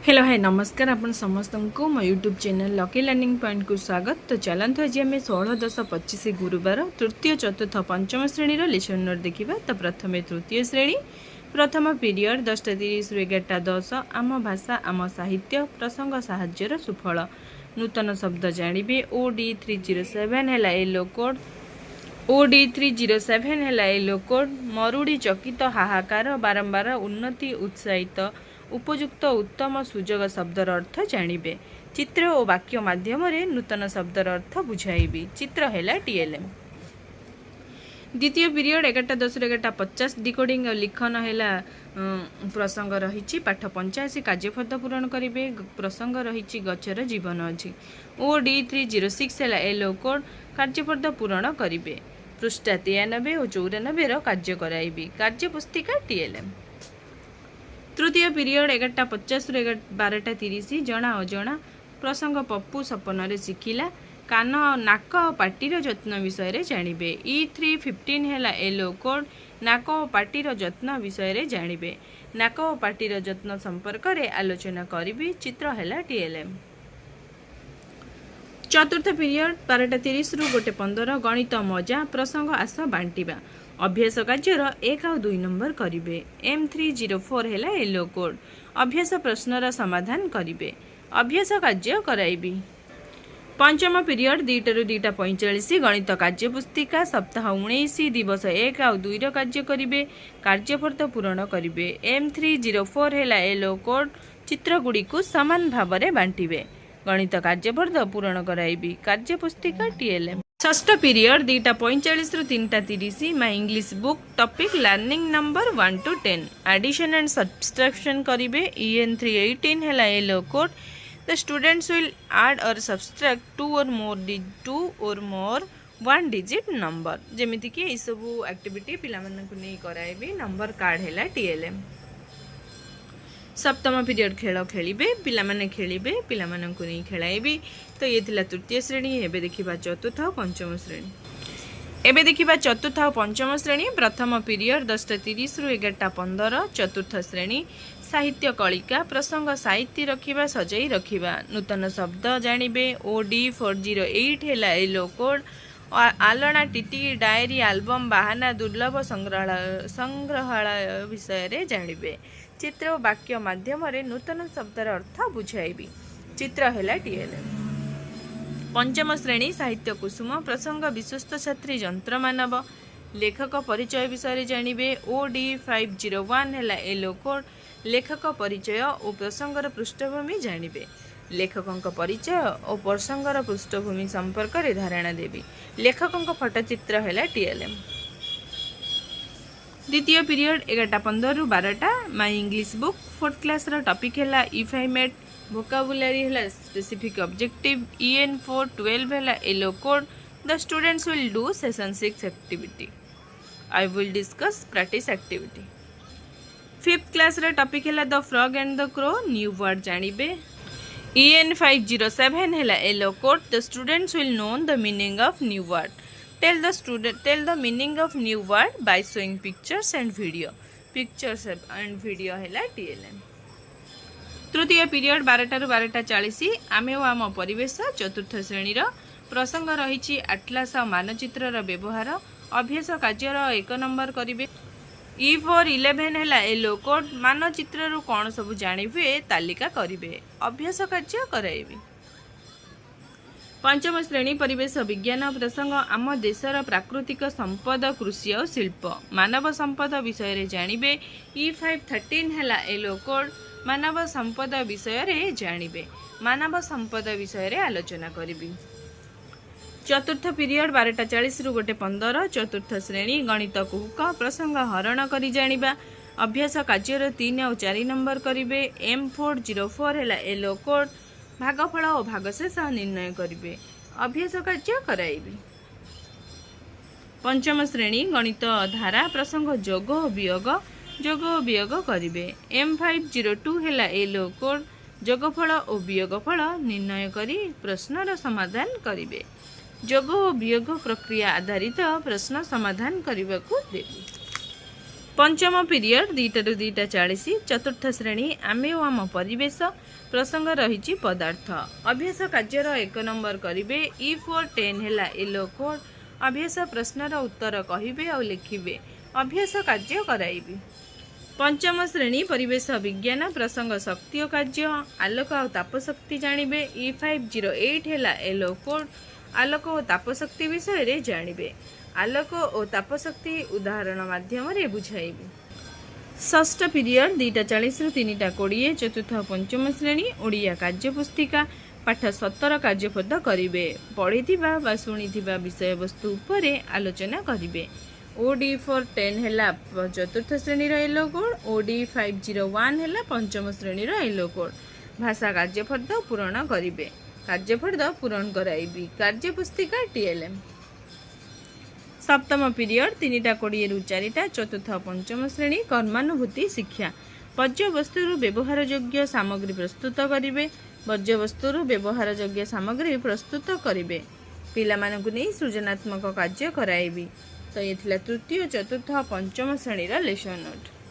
Hello hi नमस्कार आपण समस्त को मो YouTube channel lucky learning point को स्वागत। तो चलते आज आम 16-10-25 गुरुवार तृतीय चतुर्थ पंचम श्रेणी लेसन नोट देखा। तो प्रथम तृतीय श्रेणी प्रथम पीरियड 10:30 रु 11:10 आम भाषा आम साहित्य प्रसंग साहाय्यर सुफल नूतन शब्द जानिबे। OD307 है येलो कोड OD307 है येलो कोड मरुड़ी चकित हाहाकार बारंबार उन्नति उत्साहित उपयुक्त उत्तम सुजोग शब्दर अर्थ जानिबे। चित्र और वाक्य माध्यम नूतन शब्दर अर्थ बुझाइबी। चित्र है TLM। द्वितीय पीरियड 11:10 रु 11:50 डिकोडिंग और लिखन है प्रसंग रही पाठ 85 कार्यपद पूरण करेंगे। प्रसंग रही गचर जीवन अच्छी। OD306 है येलो कोड कार्यपद पूरण करेंगे। पृष्ठा 93 और 94 कार्य कराइबी। कार्य पुस्तिका TLM। तृतीय पीरियड 11:50 रु 12:30 जना अजना प्रसंग पप्पू सपन शिखिला कान नाक पाटीर जत्न विषय जानिबे। E315 है येलो कोड नाक पाटीर जत्न विषय जानिबे। नाक पाटीर जत्न संपर्क रे आलोचना करिबी। चित्र है TLM। चतुर्थ पीरियड 12:30 रु 1:15 गणित मजा प्रसंग आस बांटिबा। अभ्यास कार्यर 1 और 2 नंबर करेंगे। M304 है येलो कोड अभ्यास प्रश्नर समाधान करेंगे। अभ्यास कार्य कराइबी। पंचम पीरियड 2 रु 2:45 गणित कार्य पुस्तिका सप्ताह 19 दिवस 1 और 2 कार्य करेंगे। कार्यपद पूरण करेंगे। M304 है येलो कोड चित्र गुड़ी को समान भाव में बांटिबे। गणित कार्यपद पूरण कराइबी। कार्य पुस्तिका TLM। षष्ठ पीरियड 2:45 रु 3:30 my English book topic learning number 1 to 10 addition and subtraction करेंगे। EN318 है yellow code the students will add और subtract 2 or more 1 digit number जेमिति कि ये सब एक्टिविटी पिला मानन नहीं कराइबे। नंबर कार्ड है TLM। सप्तम पीरियड खेल खेलिबे पिला माने खेलिबे पिला मानन को नहीं खेलाइबी। तो ये थिला तृतीय श्रेणी। एबे देखिबा चतुर्थ और पंचम श्रेणी। एबे देखिबा चतुर्थ और पंचम श्रेणी। प्रथम पीरियड 10:30 रु 11:15 चतुर्थ श्रेणी साहित्य कलिका प्रसंग साहित्य रखिबा सजाई रखिबा। नूतन शब्द जानिबे। OD408 है येलो कोड आलना टीटी डायरी एल्बम बाहाना दुर्लभ संग्रहालय विषय जानिबे। चित्र और वाक्य माध्यम नूतन शब्दर अर्थ बुझाइबी। चित्र है TLM। पंचम श्रेणी साहित्य कुसुम प्रसंग विश्वस्त छात्री जंत्र मानव लेखक परिचय विषय जानिबे। OD501 है येलो कोड लेखक परिचय और प्रसंगर पृष्ठभूमि जानिबे। लेखकों परिचय और प्रसंगर पृष्ठभूमि संपर्क रे धारणा देवी। लेखकों फोटोचित्र है TLM। द्वितीय पीरियड 11:15 रु 12 my English book 4th class topic है इफ आई मेट वोकाबुलरी है स्पेसिफिक ऑब्जेक्टिव। EN412 है yellow code the students will do session 6 activity. I will discuss practice activity. 5th class topic है the frog and the crow new word जानिबे। EN507 है yellow code the students will know the meaning of new word. Tell the meaning of new word by showing pictures and video. Pictures and video है TLM। तृतीय period 12 रु 12:40 आमे ओ आम परिवेश चतुर्थ श्रेणी प्रसंग रही आटलास मानचित्र व्यवहार। अभ्यास कार्यर 1 नंबर करेंगे। E411 है येलो कोड मानचित्र रु कौन सब जानिबे तालिका करेंगे। अभ्यास कार्य कराइबे। पंचम श्रेणी परिवेश विज्ञान प्रसंग आम देशर प्राकृतिक संपद कृषि और शिल्प मानव संपद विषय जानिबे। E513 है येलो कोड मानव संपद विषय जानिबे। मानव संपद विषय आलोचना करिबी। चतुर्थ पीरियड 12:40 रु 1:15 चतुर्थ श्रेणी गणित कुहुक प्रसंग हरण करी जानिबा। अभ्यास कार्यर 3 और 4 नंबर करेंगे। M404 है येलो कोड भागफल और भागशेष निर्णय करेंगे। अभ्यास कार्य कराइबी। पंचम श्रेणी गणित धारा प्रसंग जोग और वियोग करेंगे। M502 है येलो कोड जोगफल और वियोगफल निर्णय करी प्रश्नर समाधान करेंगे। जोग और वियोग प्रक्रिया आधारित प्रश्न समाधान करने को देवी। पंचम पीरियड 2 ରୁ 2:40 चतुर्थ श्रेणी आमे ओ आम परिवेश प्रसंग रही पदार्थ अभ्यास कार्यर 1 नंबर करिवे ई फॉर 10 हैला येलो कोड अभ्यास प्रश्नर उत्तर कहिबे और लिखिबे अभ्यास कार्य कराइबे। पंचम श्रेणी परिवेश विज्ञान प्रसंग शक्ति और कार्य आलोक और तापशक्ति जानिबे E508 हैला येलो कोड आलोक और तापशक्ति विषय रे जानिबे आलोक और तापशक्ति उदाहरण माध्यम रे बुझाइबे। षष्ठ पीरियड 2:40 ରୁ 3:20 चतुर्थ और पंचम श्रेणी ओडिया कार्यपुस्तिका पाठ 17 कार्यपद करिवे पढ़िथिबा बा सुनिथिबा विषय वस्तु उपरे आलोचना करिवे। OD फॉर 10 हैला चतुर्थ श्रेणी रो येलो कोड OD 501 हैला पंचम श्रेणी रो येलो कोड भाषा कार्यपद पूरण करिवे कार्यपद पूरण कराइबी कार्यपुस्तिका TLM। सप्तम पीरियड 3:20 ରୁ 4ଟା चतुर्थ पंचम श्रेणी कर्मानुभूति शिक्षा वर्ज्यवस्तु व्यवहार योग्य सामग्री प्रस्तुत करिवे वर्ज्यवस्तु व्यवहार योग्य सामग्री प्रस्तुत करिवे पिलामानकु नै सृजनात्मक कार्य कराइबी। तो ये तृतीय चतुर्थ पंचम श्रेणी लेसन नोट।